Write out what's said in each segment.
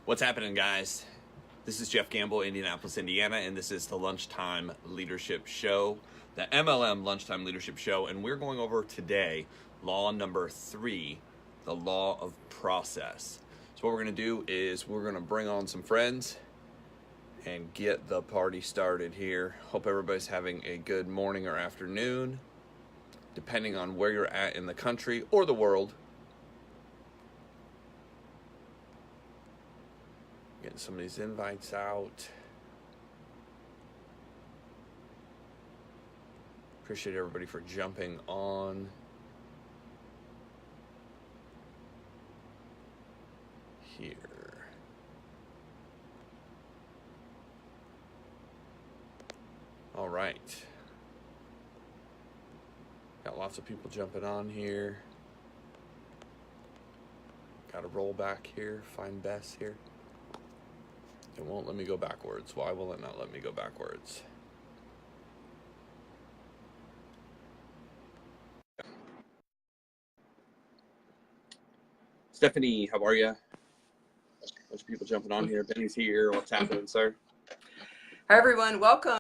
What's happening, guys? This is Jeff Gamble, Indianapolis, Indiana, and this is the Lunchtime Leadership Show, the MLM Lunchtime Leadership Show, and we're going over today law number 3, the law of process. So what we're going to do is we're going to bring on some friends and get the party started here. Hope everybody's having a good morning or afternoon, depending on where you're at in the country or the world. Getting some of these invites out. Appreciate everybody for jumping on. Here. All right. Got lots of people jumping on here. Got to roll back here, find Bess here. It won't let me go backwards. Why will it not let me go backwards? Stephanie, how are you? A bunch of people jumping on here. Benny's here. What's happening, sir? Hi, everyone. Welcome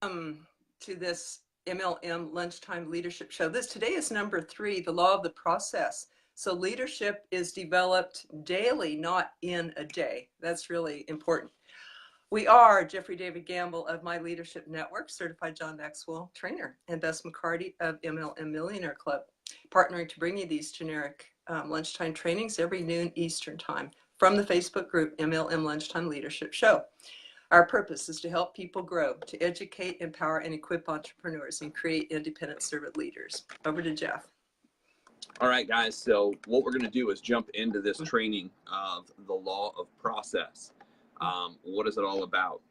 to this MLM Lunchtime Leadership Show. Today is number 3, the law of the process. So leadership is developed daily, not in a day. That's really important. We are Jeffrey David Gamble of My Leadership Network, certified John Maxwell trainer, and Bess McCarty of MLM Millionaire Club, partnering to bring you these generic lunchtime trainings every noon Eastern time from the Facebook group MLM Lunchtime Leadership Show. Our purpose is to help people grow, to educate, empower, and equip entrepreneurs and create independent servant leaders. Over to Jeff. All right, guys. So what we're going to do is jump into this training of the law of process. What is it all about?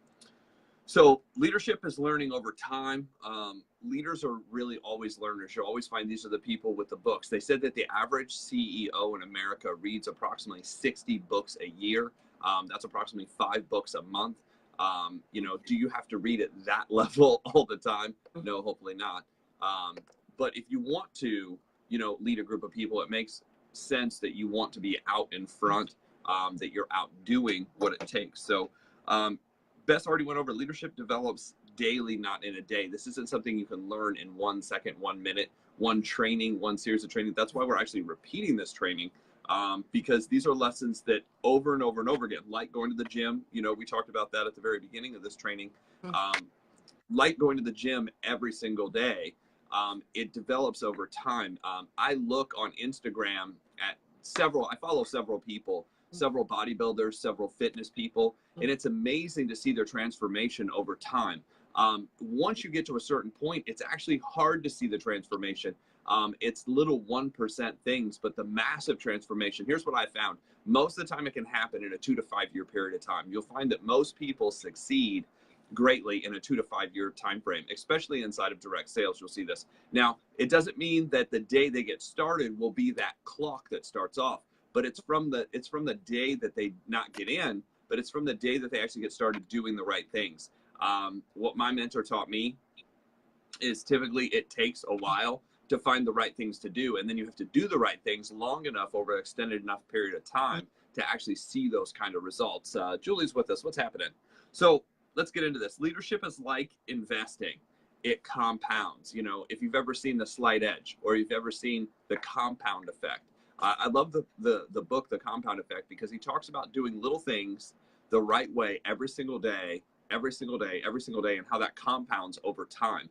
So leadership is learning over time. Leaders are really always learners. You'll always find these are the people with the books. They said that the average CEO in America reads approximately 60 books a year. That's approximately 5 books a month. Do you have to read at that level all the time? No, hopefully not. But if you want to, lead a group of people, it makes sense that you want to be out in front, that you're out doing what it takes. So Bess already went over leadership develops daily, not in a day. This isn't something you can learn in 1 second, 1 minute, one training, one series of training. That's why we're actually repeating this training, because these are lessons that over and over and over again, like going to the gym. We talked about that at the very beginning of this training. Like going to the gym every single day. It develops over time. I look on Instagram at I follow several people, several bodybuilders, several fitness people, and it's amazing to see their transformation over time. Once you get to a certain point, it's actually hard to see the transformation. It's little 1% things, but the massive transformation. Here's what I found. Most of the time it can happen in a 2 to 5 year period of time. You'll find that most people succeed greatly in a 2 to 5 year time frame, especially inside of direct sales. You'll see this. Now, it doesn't mean that the day they get started will be that clock that starts off, but it's from the day that they not get in, but it's from the day that they actually get started doing the right things. What my mentor taught me is typically it takes a while to find the right things to do, and then you have to do the right things long enough over an extended enough period of time to actually see those kind of results. Julie's with us. What's happening? So let's get into this. Leadership is like investing. It compounds. If you've ever seen The Slight Edge, or you've ever seen The Compound Effect. I love the book, The Compound Effect, because he talks about doing little things the right way every single day, and how that compounds over time.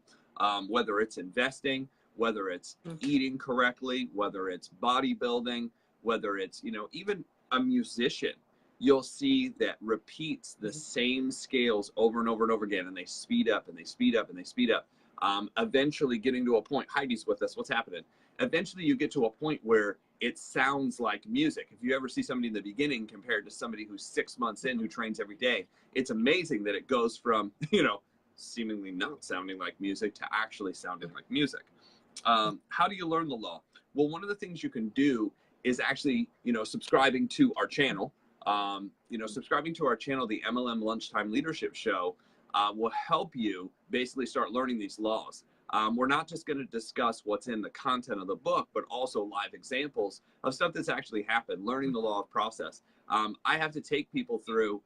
Whether it's investing, whether it's eating correctly, whether it's bodybuilding, whether it's, even a musician. You'll see that repeats the same scales over and over and over again, and they speed up and they speed up and they speed up. Eventually getting to a point, Heidi's with us, what's happening? Eventually you get to a point where it sounds like music. If you ever see somebody in the beginning compared to somebody who's 6 months in, who trains every day, it's amazing that it goes from, seemingly not sounding like music to actually sounding like music. How do you learn the law? Well, one of the things you can do is actually, subscribing to our channel. Subscribing to our channel, the MLM Lunchtime Leadership Show, will help you basically start learning these laws. We're not just going to discuss what's in the content of the book, but also live examples of stuff that's actually happened, learning the law of process. I have to take people through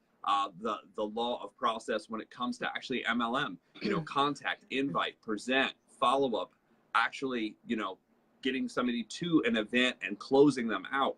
the law of process when it comes to actually MLM, contact, invite, present, follow up, actually, getting somebody to an event and closing them out.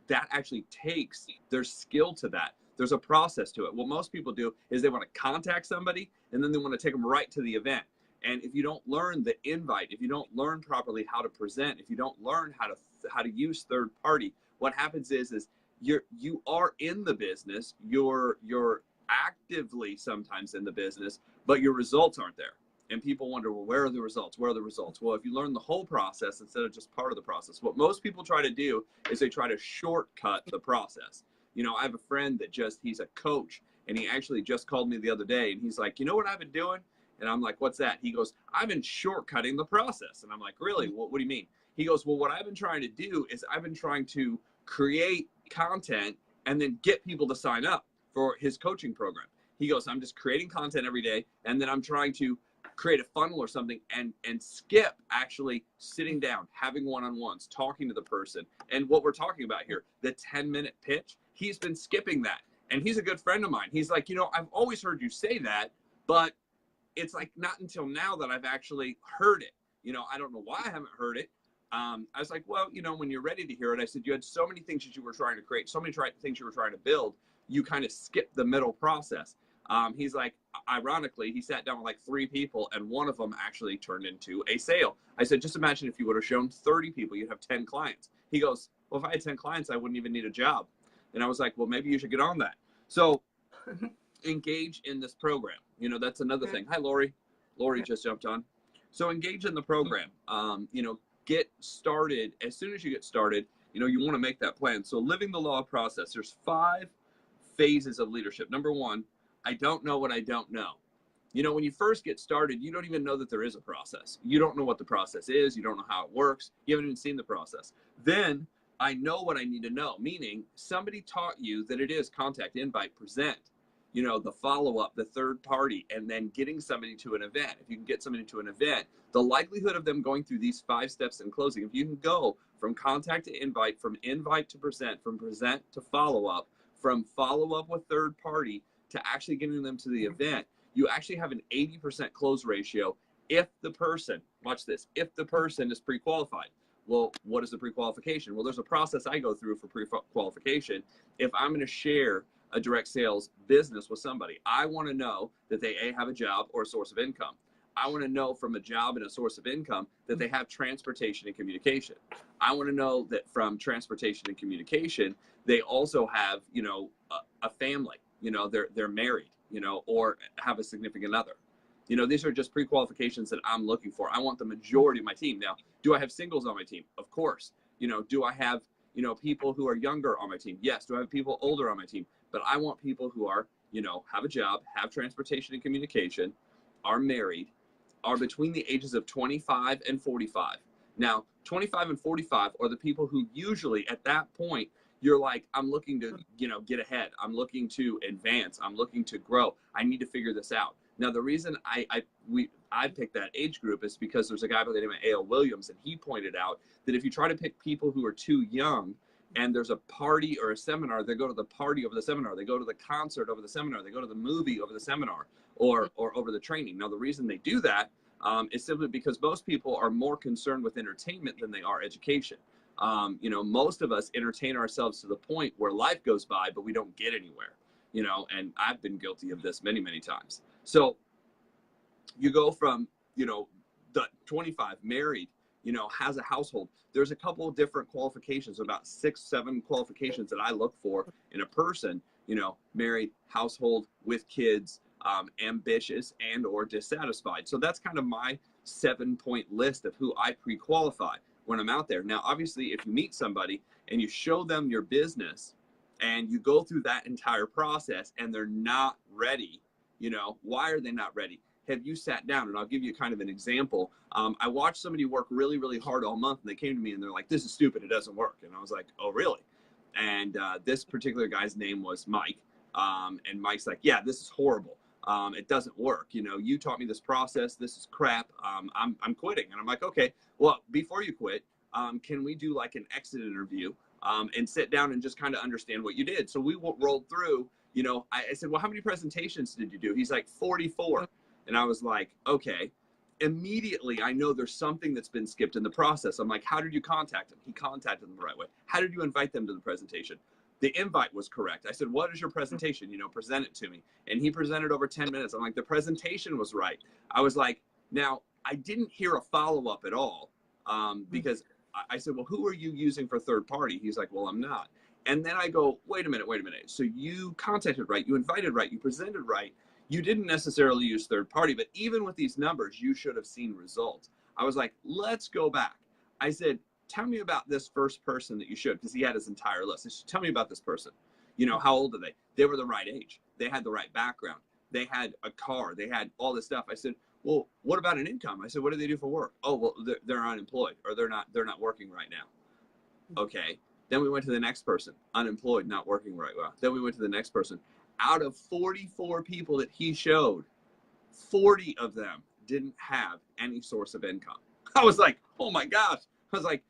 That actually takes, there's skill to that. There's a process to it. What most people do is they want to contact somebody and then they want to take them right to the event. And if you don't learn the invite, if you don't learn properly how to present, if you don't learn how to use third party, what happens is you are in the business, you're actively sometimes in the business, but your results aren't there. And people wonder, well, where are the results? Where are the results? Well, if you learn the whole process instead of just part of the process, what most people try to do is they try to shortcut the process. I have a friend that he's a coach, and he actually just called me the other day, and he's like, you know what I've been doing? And I'm like, what's that? He goes, I've been shortcutting the process. And I'm like, really? What do you mean? He goes, well, what I've been trying to do is I've been trying to create content and then get people to sign up for his coaching program. He goes, I'm just creating content every day, and then I'm trying to create a funnel or something and skip actually sitting down, having one-on-ones, talking to the person. And what we're talking about here, the 10-minute pitch, he's been skipping that. And he's a good friend of mine. He's like, I've always heard you say that, but it's like not until now that I've actually heard it. I don't know why I haven't heard it. I was like, well, when you're ready to hear it, I said, you had so many things that you were trying to create, so many things you were trying to build, you kind of skipped the middle process. He's like, ironically, he sat down with like 3 people and one of them actually turned into a sale. I said, just imagine if you would have shown 30 people, you'd have 10 clients. He goes, well, if I had 10 clients, I wouldn't even need a job. And I was like, well, maybe you should get on that. So engage in this program. That's another thing. Hi, Lori. Lori just jumped on. So engage in the program. Get started. As soon as you get started, you want to make that plan. So living the law of process, there's 5 phases of leadership. Number 1, I don't know what I don't know. When you first get started, you don't even know that there is a process. You don't know what the process is. You don't know how it works. You haven't even seen the process. Then I know what I need to know, meaning somebody taught you that it is contact, invite, present, the follow-up, the third party, and then getting somebody to an event. If you can get somebody to an event, the likelihood of them going through these 5 steps in closing, if you can go from contact to invite, from invite to present, from present to follow-up, from follow-up with third party to actually getting them to the event, you actually have an 80% close ratio if the person, watch this, if the person is pre-qualified. Well, what is the pre-qualification? Well, there's a process I go through for pre-qualification. If I'm going to share a direct sales business with somebody, I want to know that they have a job or a source of income. I want to know from a job and a source of income that they have transportation and communication. I want to know that from transportation and communication, they also have, a family, they're married, or have a significant other. These are just pre-qualifications that I'm looking for. I want the majority of my team. Now, do I have singles on my team? Of course. Do I have, people who are younger on my team? Yes. Do I have people older on my team? But I want people who are, have a job, have transportation and communication, are married, are between the ages of 25 and 45. Now, 25 and 45 are the people who usually at that point, you're like, I'm looking to, get ahead. I'm looking to advance. I'm looking to grow. I need to figure this out. Now, the reason I picked that age group is because there's a guy by the name of A.L. Williams, and he pointed out that if you try to pick people who are too young and there's a party or a seminar, they go to the party over the seminar. They go to the concert over the seminar. They go to the movie over the seminar or over the training. Now, the reason they do that is simply because most people are more concerned with entertainment than they are education. Most of us entertain ourselves to the point where life goes by, but we don't get anywhere, and I've been guilty of this many, many times. So you go from, the 25 married, has a household. There's a couple of different qualifications, about 6, 7 qualifications that I look for in a person, married, household, with kids, ambitious and or dissatisfied. So that's kind of my 7-point list of who I pre-qualify when I'm out there. Now, obviously, if you meet somebody and you show them your business and you go through that entire process and they're not ready, why are they not ready? Have you sat down? And I'll give you kind of an example. I watched somebody work really, really hard all month, and they came to me and they're like, this is stupid. It doesn't work. And I was like, oh, really? And this particular guy's name was Mike. And Mike's like, yeah, this is horrible. It doesn't work. You know, you taught me this process. This is crap. I'm quitting. And I'm like, okay, well, before you quit, can we do like an exit interview and sit down and just kind of understand what you did? So we rolled through, you know, I said, well, how many presentations did you do? He's like 44. And I was like, okay. Immediately, I know there's something that's been skipped in the process. I'm like, how did you contact him? He contacted them the right way. How did you invite them to the presentation? The invite was correct. I said, what is your presentation? You know, present it to me. And he presented over 10 minutes. I'm like, the presentation was right. I was like, now, I didn't hear a follow-up at all because I said, well, who are you using for third party? He's like, well, I'm not. And then I go, wait a minute. So you contacted right, you invited right, you presented right. You didn't necessarily use third party, but even with these numbers, you should have seen results. I was like, let's go back. I said, tell me about this first person that you showed, because he had his entire list. I said, tell me about this person. You know, how old are they? They were the right age. They had the right background. They had a car. They had all this stuff. I said, well, what about an income? I said, what do they do for work? Oh, well, they're unemployed, or they're not working right now. Okay. Then we went to the next person, unemployed, not working right well. Then we went to the next person. Out of 44 people that he showed, 40 of them didn't have any source of income. I was like, oh my gosh. I was like,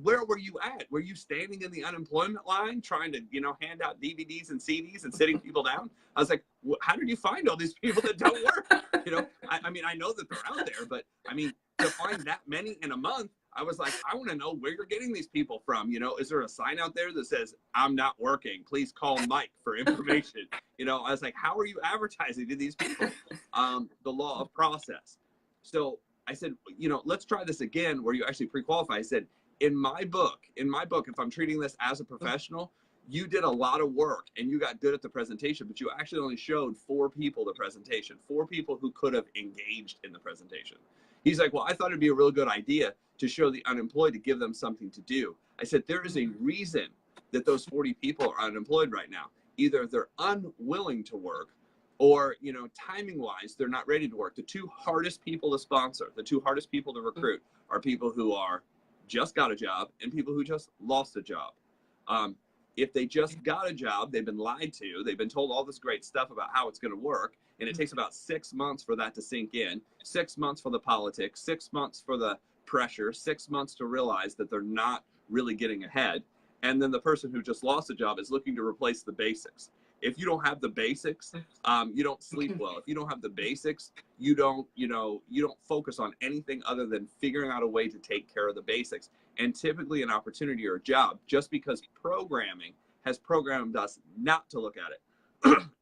where were you at? Were you standing in the unemployment line trying to, you know, hand out DVDs and CDs and sitting people down? I was like, how did you find all these people that don't work? You know, I mean, I know that they're out there, but I mean, to find that many in a month, I was like, I want to know where you're getting these people from. You know, is there a sign out there that says, I'm not working, please call Mike for information? You know, I was like, how are you advertising to these people? The law of process. So I said, you know, let's try this again where you actually pre-qualify. I said, in my book, if I'm treating this as a professional, you did a lot of work and you got good at the presentation, but you actually only showed 4 people the presentation, 4 people who could have engaged in the presentation. He's like, well, I thought it'd be a real good idea to show the unemployed, to give them something to do. I said, there is a reason that those 40 people are unemployed right now. Either they're unwilling to work, or, you know, timing wise, they're not ready to work. The 2 hardest people to sponsor, the 2 hardest people to recruit are people who are just got a job and people who just lost a job. If they just got a job, they've been lied to, they've been told all this great stuff about how it's going to work. And it takes about 6 months for that to sink in, 6 months for the politics, 6 months for the pressure, 6 months to realize that they're not really getting ahead. And then the person who just lost a job is looking to replace the basics. If you don't have the basics, you don't sleep well. If you don't have the basics, you don't focus on anything other than figuring out a way to take care of the basics. And typically an opportunity or a job, just because programming has programmed us not to look at it.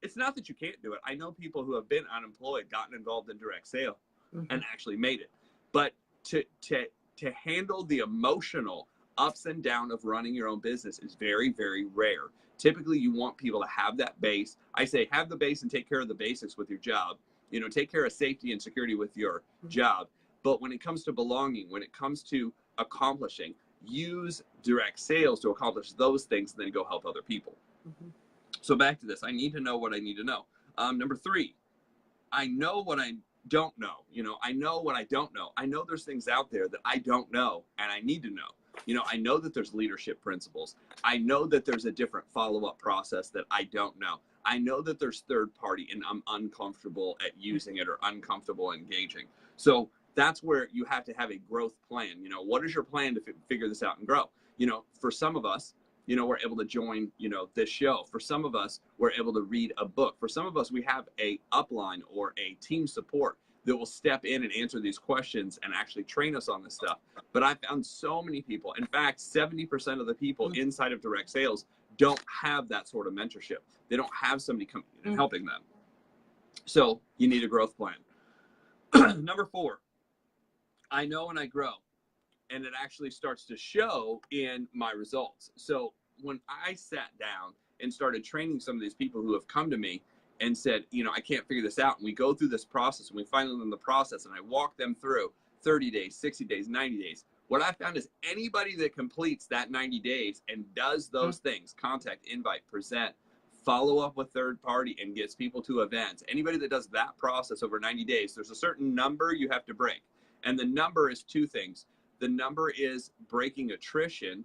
It's not that you can't do it. I know people who have been unemployed, gotten involved in direct sale, and actually made it. But to handle the emotional ups and downs of running your own business is very, very rare. Typically, you want people to have that base. I say have the base and take care of the basics with your job. You know, take care of safety and security with your job. But when it comes to belonging, when it comes to accomplishing, use direct sales to accomplish those things and then go help other people. So back to this, I need to know what I need to know. Number 3, I know what I don't know. You know, I know what I don't know. I know there's things out there that I don't know and I need to know. You know, I know that there's leadership principles. I know that there's a different follow-up process that I don't know. I know that there's third party and I'm uncomfortable at using it or uncomfortable engaging. So that's where you have to have a growth plan. You know, what is your plan to figure this out and grow? You know, for some of us, you know, we're able to join, you know, this show. For some of us, we're able to read a book. For some of us, we have a upline or a team support that will step in and answer these questions and actually train us on this stuff. But I found so many people, in fact, 70% of the people inside of direct sales don't have that sort of mentorship. They don't have somebody coming in and helping them. So you need a growth plan. Number 4, I know when I grow, and it actually starts to show in my results. So when I sat down and started training some of these people who have come to me and said, you know, I can't figure this out. And we go through this process and we finally learn the process and I walk them through 30 days, 60 days, 90 days. What I found is anybody that completes that 90 days and does those things, contact, invite, present, follow up with third party and gets people to events. Anybody that does that process over 90 days, there's a certain number you have to break. And the number is 2 things. The number is breaking attrition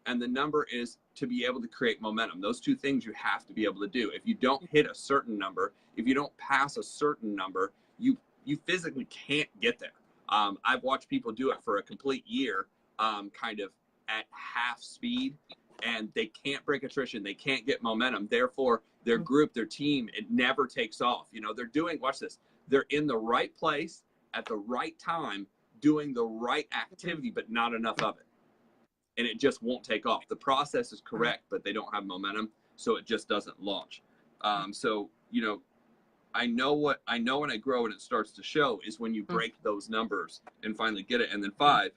and the number is to be able to create momentum. Those two things you have to be able to do. If you don't hit a certain number, if you don't pass a certain number, you physically can't get there. I've watched people do it for a complete year, kind of at half speed, and they can't break attrition. They can't get momentum. Therefore, their group, their team, it never takes off. You know, they're doing, watch this, they're in the right place at the right time, doing the right activity, but not enough of it. And it just won't take off. The process is correct, but they don't have momentum, so it just doesn't launch. So, you know, I know when I grow and it starts to show is when you break those numbers and finally get it. And then 5,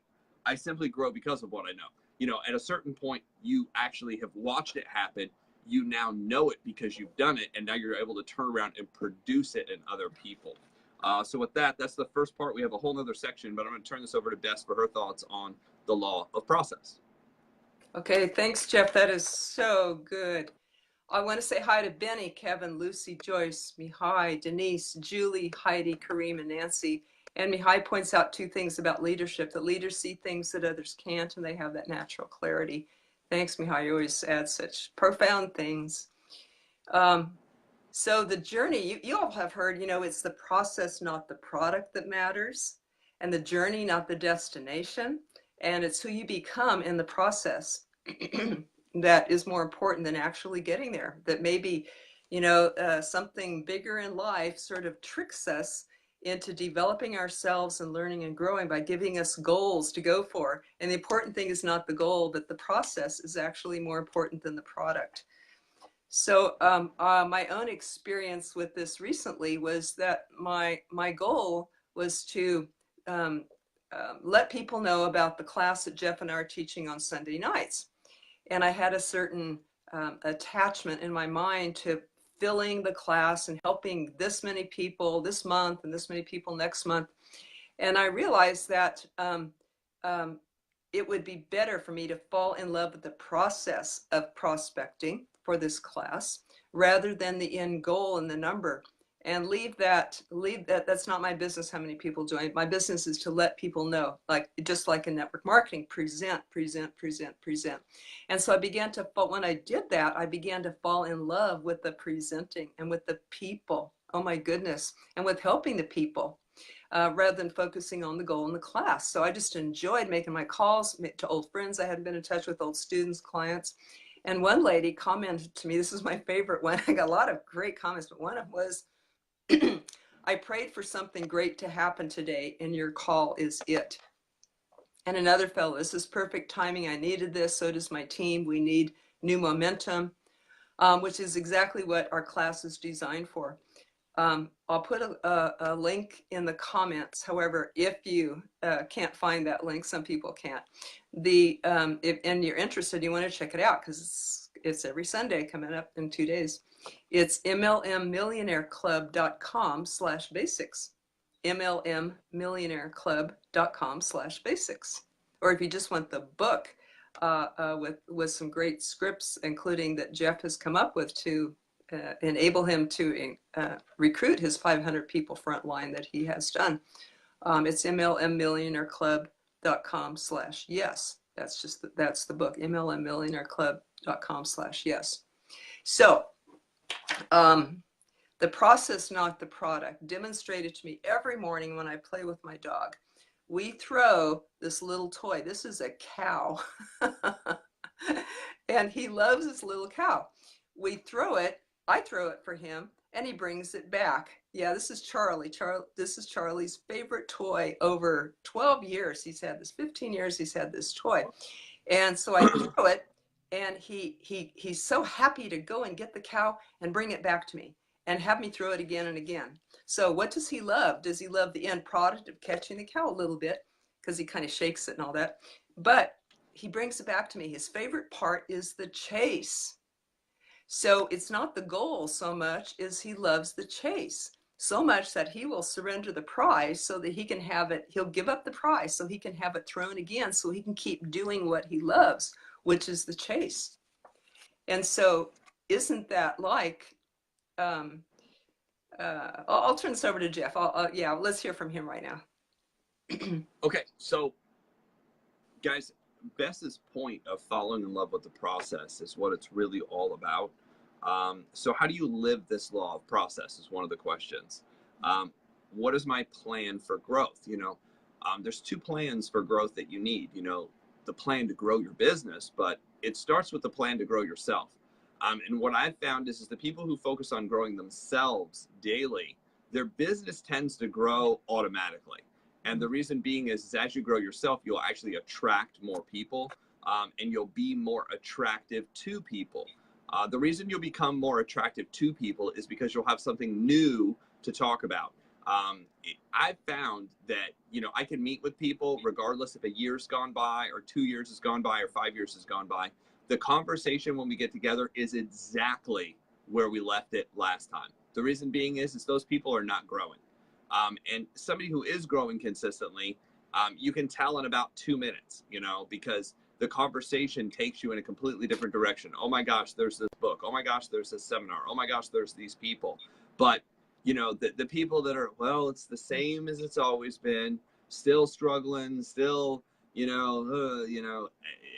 I simply grow because of what I know. You know, at a certain point, you actually have watched it happen. You now know it because you've done it, and now you're able to turn around and produce it in other people. So with that, that's the first part. We have a whole nother section, but I'm going to turn this over to Bess for her thoughts on the law of process. Okay, thanks, Jeff. That is so good. I want to say hi to Benny, Kevin, Lucy, Joyce, Mihai, Denise, Julie, Heidi, Kareem, and Nancy. And Mihai points out 2 things about leadership, that leaders see things that others can't, and they have that natural clarity. Thanks, Mihai. You always add such profound things. So the journey, you all have heard, you know, it's the process, not the product that matters, and the journey, not the destination. And it's who you become in the process that is more important than actually getting there. That maybe, you know, something bigger in life sort of tricks us into developing ourselves and learning and growing by giving us goals to go for. And the important thing is not the goal, but the process is actually more important than the product. So my own experience with this recently was that my goal was to let people know about the class that Jeff and I are teaching on Sunday nights. And I had a certain attachment in my mind to filling the class and helping this many people this month and this many people next month. And I realized that it would be better for me to fall in love with the process of prospecting for this class rather than the end goal and the number. And leave that, that's not my business how many people join. My business is to let people know, like, just like in network marketing, present. And so I began to, but when I did that, I began to fall in love with the presenting and with the people. Oh my goodness. And with helping the people rather than focusing on the goal in the class. So I just enjoyed making my calls to old friends I hadn't been in touch with, old students, clients. And one lady commented to me, this is my favorite one. I got a lot of great comments, but one of them was, I prayed for something great to happen today, and your call is it. And another fellow, this is perfect timing. I needed this. So does my team. We need new momentum, which is exactly what our class is designed for. I'll put a link in the comments. However, if you can't find that link, some people can't. And you're interested, you want to check it out because it's every Sunday coming up in 2 days. It's MLMMillionaireclub.com/basics. MLMMillionaireclub.com/basics. Or if you just want the book with some great scripts, including that Jeff has come up with to enable him to recruit his 500 people frontline that he has done. It's MLMMillionaireclub.com/yes. That's the book, MLMMillionaireclub.com/yes. So the process, not the product, demonstrated to me every morning when I play with my dog. We throw this little toy. This is a cow. And he loves this little cow. We throw it. I throw it for him, and he brings it back. Yeah, this is Charlie. This is Charlie's favorite toy. Over 12 years he's had this, 15 years he's had this toy. And so I throw it, and he's so happy to go and get the cow and bring it back to me and have me throw it again and again. So what does he love? Does he love the end product of catching the cow? A little bit, because he kind of shakes it and all that. But he brings it back to me. His favorite part is the chase. So it's not the goal so much as he loves the chase. So much that he will surrender the prize so that he can have it. He'll give up the prize so he can have it thrown again so he can keep doing what he loves, which is the chase. And so isn't that like, I'll turn this over to Jeff. Yeah, let's hear from him right now. Okay, so guys, Bess's point of falling in love with the process is what it's really all about. So how do you live this law of process is one of the questions. What is my plan for growth? There's two plans for growth that you need. The plan to grow your business, but it starts with the plan to grow yourself. And what I've found is the people who focus on growing themselves daily, their business tends to grow automatically. And the reason being is as you grow yourself, you'll actually attract more people, and you'll be more attractive to people. The reason you'll become more attractive to people is because you'll have something new to talk about. I've found that, I can meet with people regardless if a year's gone by or 2 years has gone by or 5 years has gone by. The conversation when we get together is exactly where we left it last time. The reason being is those people are not growing. And somebody who is growing consistently, you can tell in about 2 minutes, because the conversation takes you in a completely different direction. Oh my gosh, there's this book. Oh my gosh, there's this seminar. Oh my gosh, there's these people. But, the people that are, well, it's the same as it's always been, still struggling, still,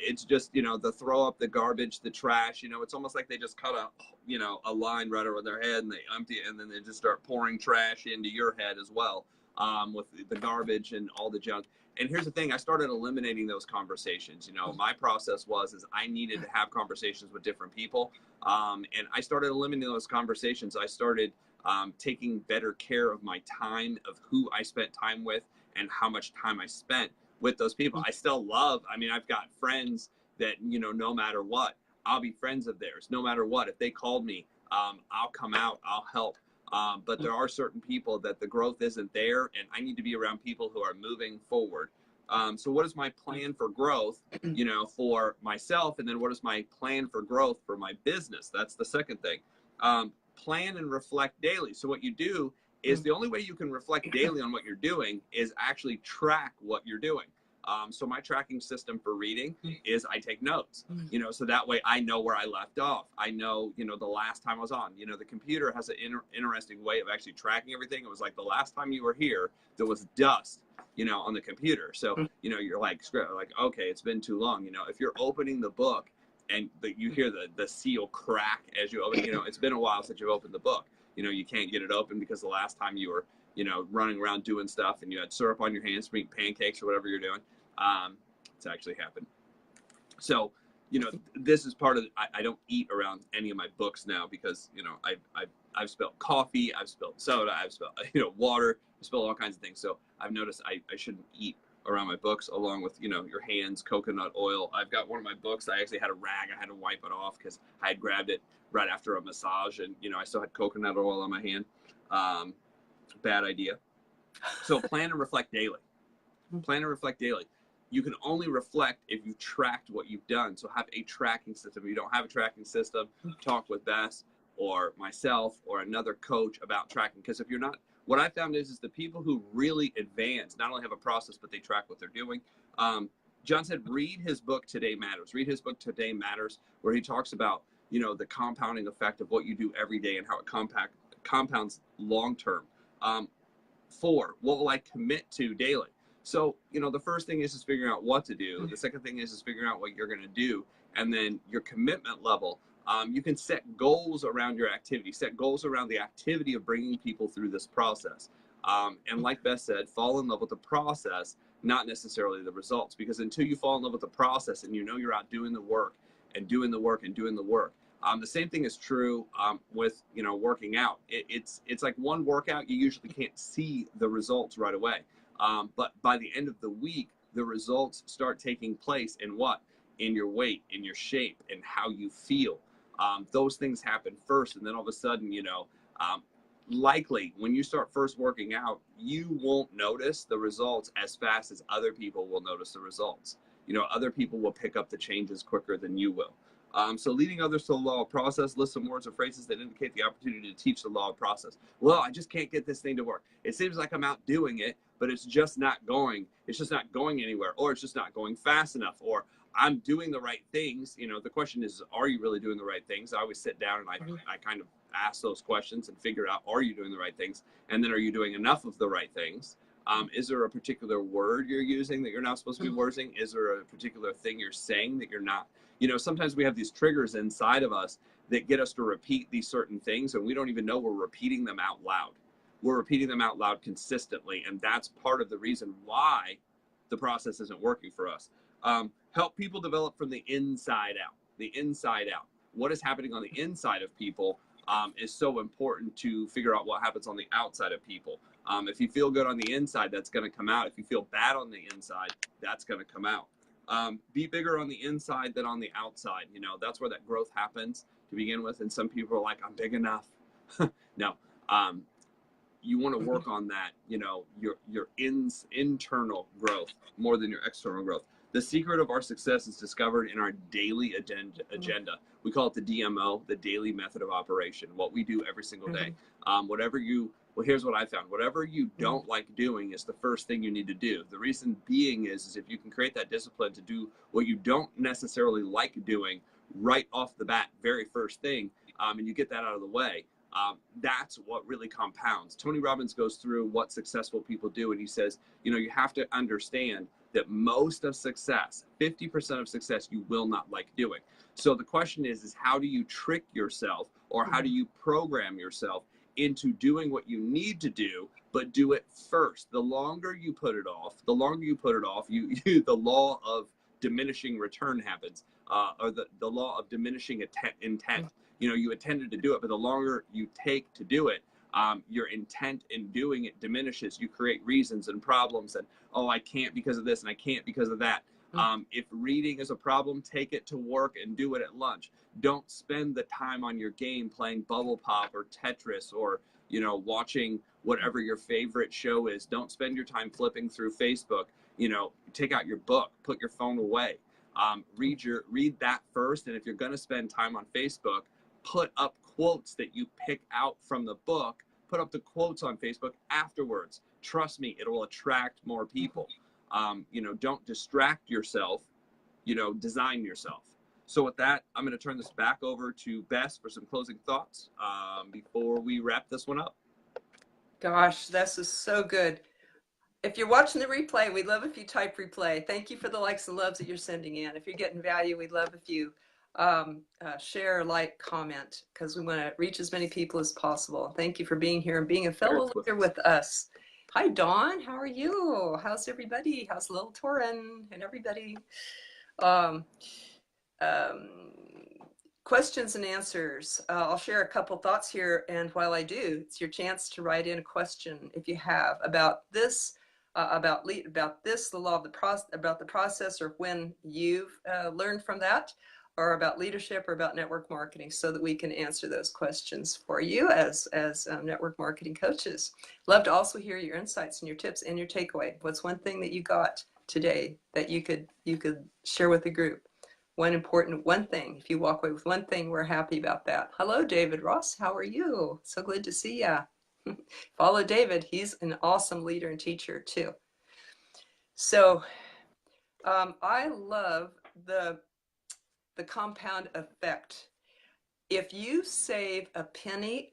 it's just, the throw up the garbage, the trash, it's almost like they just cut a line right over their head and they empty it and then they just start pouring trash into your head as well, with the garbage and all the junk. And here's the thing, I started eliminating those conversations. My process is I needed to have conversations with different people. And I started eliminating those conversations. I started taking better care of my time, of who I spent time with and how much time I spent with those people. I still I've got friends that, no matter what, I'll be friends of theirs. No matter what, if they called me, I'll come out, I'll help. But there are certain people that the growth isn't there, and I need to be around people who are moving forward. So what is my plan for growth, for myself? And then what is my plan for growth for my business? That's the second thing. Plan and reflect daily. So what you do is the only way you can reflect daily on what you're doing is actually track what you're doing. So my tracking system for reading is I take notes, so that way I know where I left off. I know, the last time I was on, the computer has an interesting way of actually tracking everything. It was like the last time you were here, there was dust, on the computer. So, you're like, okay, it's been too long. If you're opening the book and you hear the seal crack as you open, it's been a while since you've opened the book. You can't get it open because the last time you were, running around doing stuff and you had syrup on your hands, making pancakes or whatever you're doing. It's actually happened. So, this is part of, I don't eat around any of my books now because, I've spilled coffee, I've spilled soda, I've spilled, water, I've spilled all kinds of things. So I've noticed I shouldn't eat around my books along with, your hands, coconut oil. I've got one of my books. I actually had a rag. I had to wipe it off because I had grabbed it right after a massage and, I still had coconut oil on my hand. Bad idea. So plan and reflect daily. Plan and reflect daily. You can only reflect if you've tracked what you've done. So have a tracking system. If you don't have a tracking system, talk with Bess or myself or another coach about tracking. Because if you're not, what I found is the people who really advance not only have a process, but they track what they're doing. John said, read his book, Today Matters. Read his book, Today Matters, where he talks about, the compounding effect of what you do every day and how it compounds long-term. 4, what will I commit to daily? So, the first thing is figuring out what to do. The second thing is figuring out what you're going to do. And then your commitment level. You can set goals around your activity, set goals around the activity of bringing people through this process. And like Bess said, fall in love with the process, not necessarily the results, because until you fall in love with the process and you're out doing the work and doing the work and doing the work. The same thing is true with, working out. It's like one workout, you usually can't see the results right away. But by the end of the week, the results start taking place in what? In your weight, in your shape, in how you feel. Those things happen first. And then all of a sudden, likely when you start first working out, you won't notice the results as fast as other people will notice the results. Other people will pick up the changes quicker than you will. So leading others to the law of process, list some words or phrases that indicate the opportunity to teach the law of process. Well, I just can't get this thing to work. It seems like I'm out doing it, but it's just not going anywhere, or it's just not going fast enough, or I'm doing the right things. The question is, are you really doing the right things? I always sit down and I kind of ask those questions and figure out, are you doing the right things? And then are you doing enough of the right things? Is there a particular word you're using that you're not supposed to be using? Is there a particular thing you're saying that you're not? You know, sometimes we have these triggers inside of us that get us to repeat these certain things, and we don't even know we're repeating them out loud. We're repeating them out loud consistently, and that's part of the reason why the process isn't working for us. Help people develop from the inside out. The inside out. What is happening on the inside of people is so important to figure out what happens on the outside of people. If you feel good on the inside, that's going to come out. If you feel bad on the inside, that's going to come out. Be bigger on the inside than on the outside. You know, that's where that growth happens to begin with. And some people are like, I'm big enough. No, you want to work on that, you know, your internal growth more than your external growth. The secret of our success is discovered in our daily agenda. We call it the DMO, the daily method of operation, what we do every single day. Well, here's what I found. Whatever you don't like doing is the first thing you need to do. The reason being is if you can create that discipline to do what you don't necessarily like doing right off the bat, very first thing, and you get that out of the way, that's what really compounds. Tony Robbins goes through what successful people do, and he says, you know, you have to understand that most of success, 50% of success, you will not like doing. So the question is how do you trick yourself, or how do you program yourself into doing what you need to do, but do it first? The longer you put it off, the law of diminishing return happens, or the law of diminishing intent. You know, you intended to do it, but the longer you take to do it, your intent in doing it diminishes. You create reasons and problems, and, oh, I can't because of this, and I can't because of that. If reading is a problem, take it to work and do it at lunch. Don't spend the time on your game playing Bubble Pop or Tetris, or, you know, watching whatever your favorite show is. Don't spend your time flipping through Facebook. You know, take out your book, put your phone away. Read that first. And if you're going to spend time on Facebook, put up quotes that you pick out from the book. Put up the quotes on Facebook afterwards. Trust me, it will attract more people. You know, don't distract yourself, you know, design yourself. So with that, I'm going to turn this back over to Bess for some closing thoughts before we wrap this one up. Gosh, this is so good. If you're watching the replay, we'd love if you type replay. Thank you for the likes and loves that you're sending in. If you're getting value, we'd love if you share, like, comment, because we want to reach as many people as possible. Thank you for being here and being a fellow leader with us. Hi, Dawn. How are you? How's everybody? How's little Torin and everybody? Questions and answers. I'll share a couple thoughts here, and while I do, it's your chance to write in a question if you have about this, about this, the law of the process, about the process, or when you've learned from that, or about leadership, or about network marketing, so that we can answer those questions for you as network marketing coaches. Love to also hear your insights and your tips and your takeaway. What's one thing that you got today that you could share with the group? One thing. If you walk away with one thing, we're happy about that. Hello, David Ross. How are you? So good to see ya. Follow David. He's an awesome leader and teacher too. So I love the compound effect. If you save a penny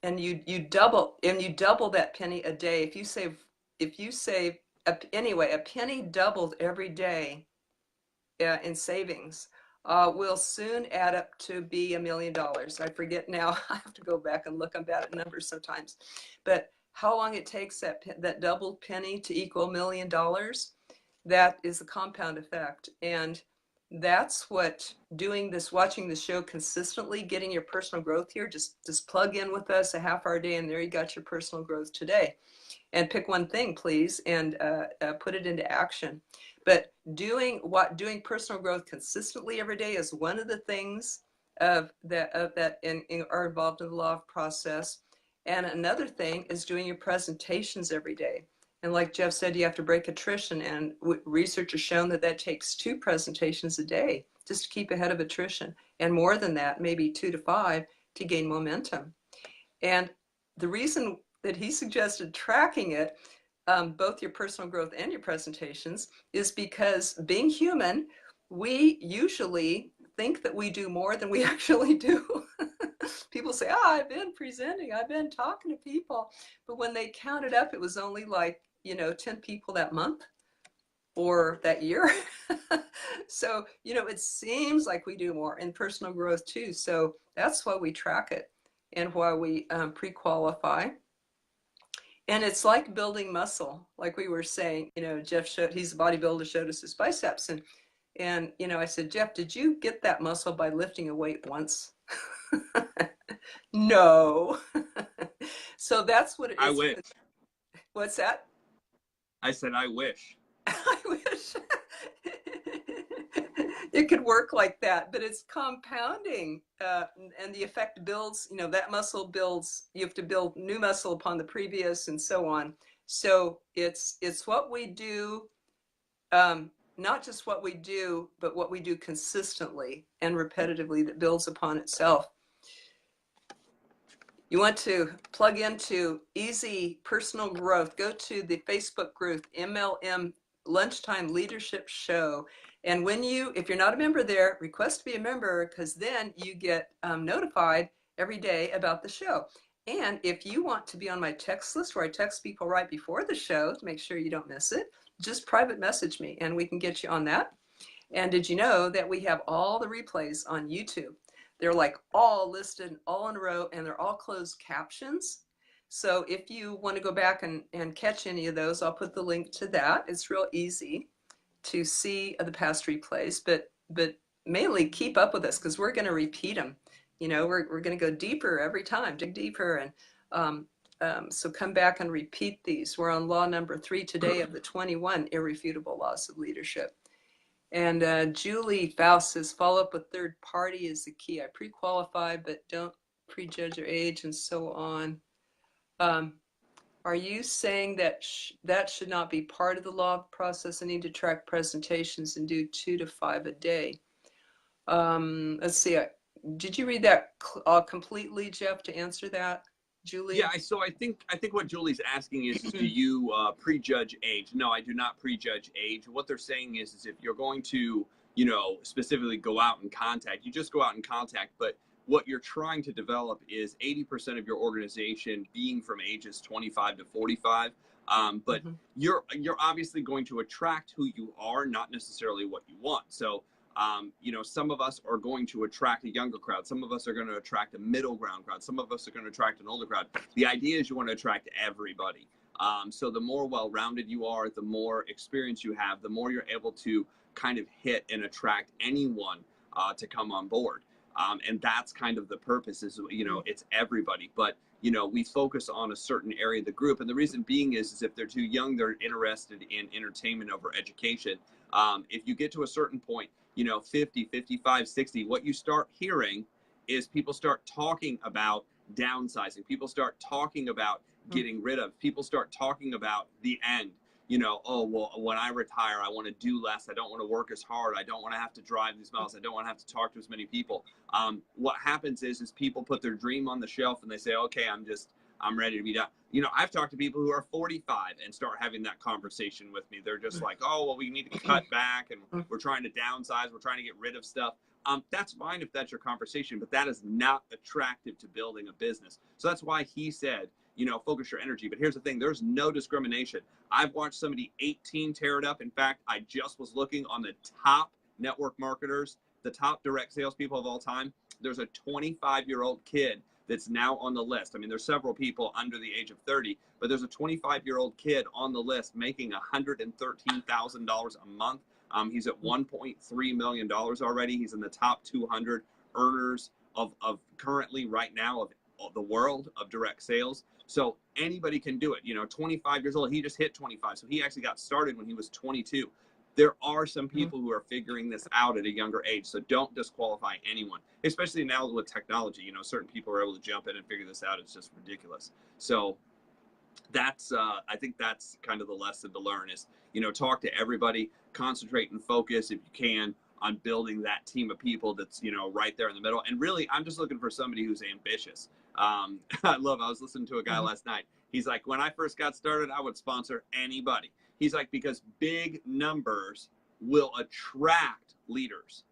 and you double that penny a day, if you save a penny doubled every day in savings, will soon add up to be $1 million. I forget now. I have to go back and look. I'm bad at numbers sometimes. But how long it takes that doubled penny to equal $1 million, that is the compound effect. And that's what doing this, watching the show consistently, getting your personal growth here, just plug in with us a half hour a day, and there you got your personal growth today. And pick one thing, please, and put it into action. But doing personal growth consistently every day is one of the things that are involved in the law of process. And another thing is doing your presentations every day. And like Jeff said, you have to break attrition, and research has shown that takes 2 presentations a day just to keep ahead of attrition, and more than that, maybe 2 to 5 to gain momentum. And the reason that he suggested tracking it, both your personal growth and your presentations, is because, being human, we usually think that we do more than we actually do. people say, oh, I've been presenting, I've been talking to people. But when they counted up, it was only like, 10 people that month or that year. So, it seems like we do more in personal growth too. So that's why we track it and why we pre-qualify. And it's like building muscle, like we were saying. Jeff showed, he's a bodybuilder, showed us his biceps, and I said, Jeff, did you get that muscle by lifting a weight once? No. So that's what it is. I wish. What's that? I said, I wish. I wish. It could work like that, but it's compounding, and the effect builds. That muscle builds. You have to build new muscle upon the previous, and so on. So it's what we do, not just what we do, but what we do consistently and repetitively that builds upon itself. You want to plug into easy personal growth, go to the Facebook group, MLM Lunchtime Leadership Show. And if you're not a member there, request to be a member, because then you get notified every day about the show. And if you want to be on my text list, where I text people right before the show to make sure you don't miss it, just private message me and we can get you on that. And did you know that we have all the replays on YouTube? They're like all listed all in a row, and they're all closed captions. So if you want to go back and catch any of those, I'll put the link to that. It's real easy to see the past replays, but mainly keep up with us, because we're going to repeat them. We're going to go deeper every time, dig deeper. And so come back and repeat these. We're on law number 3 today of the 21 irrefutable laws of leadership. And Julie Faust says, follow up with third party is the key. I pre-qualify, but don't prejudge their age and so on. Are you saying that that should not be part of the law process? I need to track presentations and do 2 to 5 a day. Let's see. Did you read that completely, Jeff, to answer that? Julie? Yeah, so I think what Julie's asking is do you prejudge age? No, I do not prejudge age. What they're saying is if you're going to, specifically go out and contact, you just go out and contact, but what you're trying to develop is 80% of your organization being from ages 25 to 45. But you're obviously going to attract who you are, not necessarily what you want. So some of us are going to attract a younger crowd. Some of us are going to attract a middle ground crowd. Some of us are going to attract an older crowd. The idea is you want to attract everybody. So the more well-rounded you are, the more experience you have, the more you're able to kind of hit and attract anyone to come on board. And that's kind of the purpose is, it's everybody. But, we focus on a certain area of the group. And the reason being is if they're too young, they're interested in entertainment over education. If you get to a certain point, 50, 55, 60, what you start hearing is people start talking about downsizing. People start talking about getting rid of. People start talking about the end. Oh, well, when I retire, I want to do less. I don't want to work as hard. I don't want to have to drive these miles. I don't want to have to talk to as many people. What happens is people put their dream on the shelf and they say, okay, I'm ready to be done. I've talked to people who are 45 and start having that conversation with me. They're just like, oh, well, we need to cut back and we're trying to downsize. We're trying to get rid of stuff. That's fine if that's your conversation, but that is not attractive to building a business. So that's why he said, focus your energy. But here's the thing. There's no discrimination. I've watched somebody 18 tear it up. In fact, I just was looking on the top network marketers, the top direct salespeople of all time. There's a 25-year-old kid that's now on the list. I mean, there's several people under the age of 30, but there's a 25-year-old kid on the list making $113,000 a month. He's at $1.3 million already. He's in the top 200 earners of currently right now of the world of direct sales. So anybody can do it. 25 years old, he just hit 25. So he actually got started when he was 22. There are some people who are figuring this out at a younger age. So don't disqualify anyone, especially now with technology. Certain people are able to jump in and figure this out. It's just ridiculous. So that's, I think that's kind of the lesson to learn is, talk to everybody, concentrate and focus if you can on building that team of people that's, right there in the middle. And really, I'm just looking for somebody who's ambitious. I was listening to a guy last night. He's like, when I first got started, I would sponsor anybody. He's like, because big numbers will attract leaders.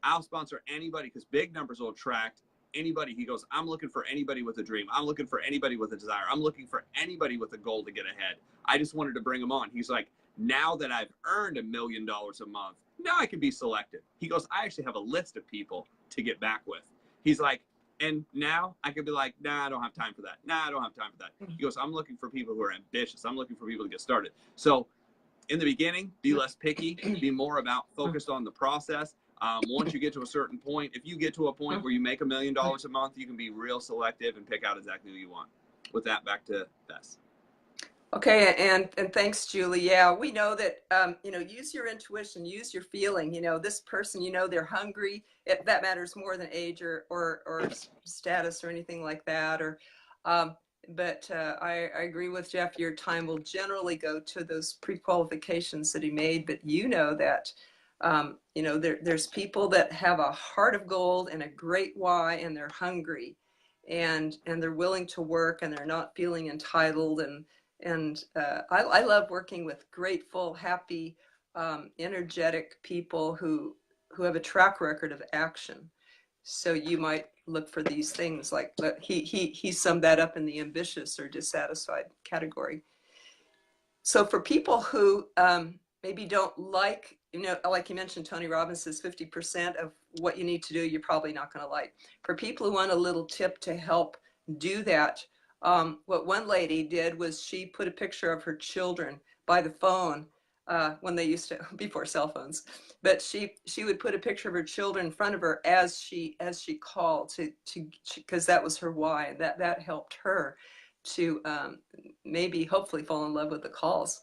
I'll sponsor anybody because big numbers will attract anybody. He goes, I'm looking for anybody with a dream. I'm looking for anybody with a desire. I'm looking for anybody with a goal to get ahead. I just wanted to bring them on. He's like, now that I've earned $1 million a month, now I can be selective. He goes, I actually have a list of people to get back with. He's like, and now I could be like, nah, I don't have time for that. Nah, I don't have time for that. He goes, I'm looking for people who are ambitious. I'm looking for people to get started. So in the beginning, be less picky, be more about focused on the process. Once you get to a certain point, if you get to a point where you make $1 million a month, you can be real selective and pick out exactly who you want. With that, back to Bess. Okay, and thanks, Julie. Yeah, we know that, use your intuition, use your feeling. This person, they're hungry. That matters more than age or status or anything like that. But I agree with Jeff. Your time will generally go to those pre-qualifications that he made. But that, there's people that have a heart of gold and a great why, and they're hungry, and they're willing to work, and they're not feeling entitled. And I love working with grateful, happy, energetic people who have a track record of action. So you might look for these things, like he summed that up in the ambitious or dissatisfied category. So for people who maybe don't like, like you mentioned, Tony Robbins says 50% of what you need to do, you're probably not going to like. For people who want a little tip to help do that, what one lady did was she put a picture of her children by the phone when they used to, before cell phones, but she would put a picture of her children in front of her as she called because that was her why, and that helped her to maybe hopefully fall in love with the calls.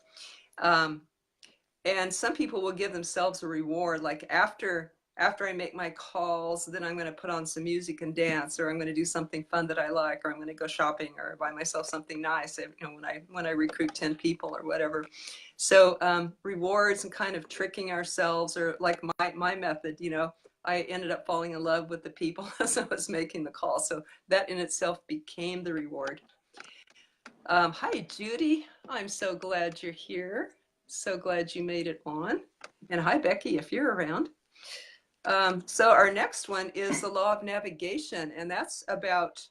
And some people will give themselves a reward, like after I make my calls, then I'm going to put on some music and dance, or I'm going to do something fun that I like, or I'm going to go shopping or buy myself something nice, when I recruit 10 people or whatever. So rewards and kind of tricking ourselves, or like my method, I ended up falling in love with the people as I was making the call. So that in itself became the reward. Hi, Judy. I'm so glad you're here. So glad you made it on. And hi, Becky, if you're around. So our next one is the law of navigation, and that's about,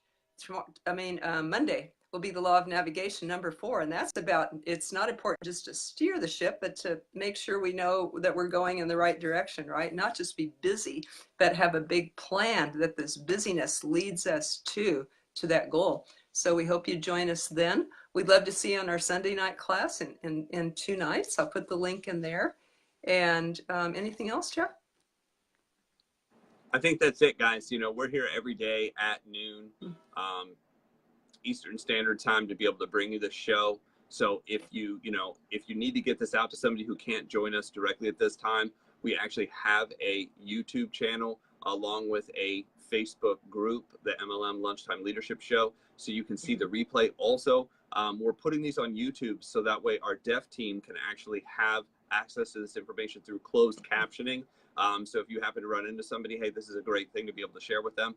Monday will be the law of navigation number 4, and that's about, it's not important just to steer the ship, but to make sure we know that we're going in the right direction, right? Not just be busy, but have a big plan that this busyness leads us to that goal. So we hope you join us then. We'd love to see you on our Sunday night class in 2 nights. I'll put the link in there. And anything else, Jeff? I think that's it, guys. We're here every day at noon Eastern Standard Time to be able to bring you the show. So if you need to get this out to somebody who can't join us directly at this time, we actually have a YouTube channel along with a Facebook group, the MLM Lunchtime Leadership Show, so you can see the replay. Also, we're putting these on YouTube so that way our deaf team can actually have access to this information through closed captioning. So if you happen to run into somebody, hey, this is a great thing to be able to share with them,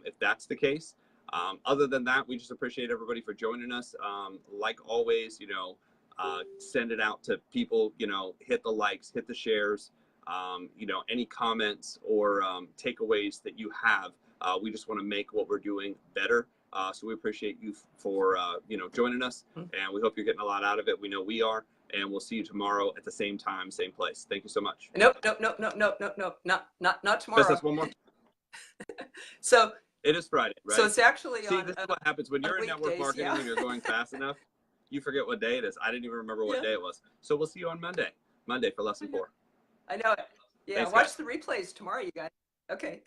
if that's the case. Other than that, we just appreciate everybody for joining us. Like always, send it out to people, hit the likes, hit the shares, any comments or takeaways that you have. We just want to make what we're doing better. So we appreciate you for, joining us, and we hope you're getting a lot out of it. We know we are. And we'll see you tomorrow at the same time, same place. Thank you so much. Nope, not tomorrow. That's one more. So it is Friday, right? So it's actually this is what happens when you're in network marketing yeah. and you're going fast enough. You forget what day it is. I didn't even remember what day it was. So we'll see you on Monday for lesson 4. I know it. Yeah, thanks, watch guys. The replays tomorrow, you guys. Okay.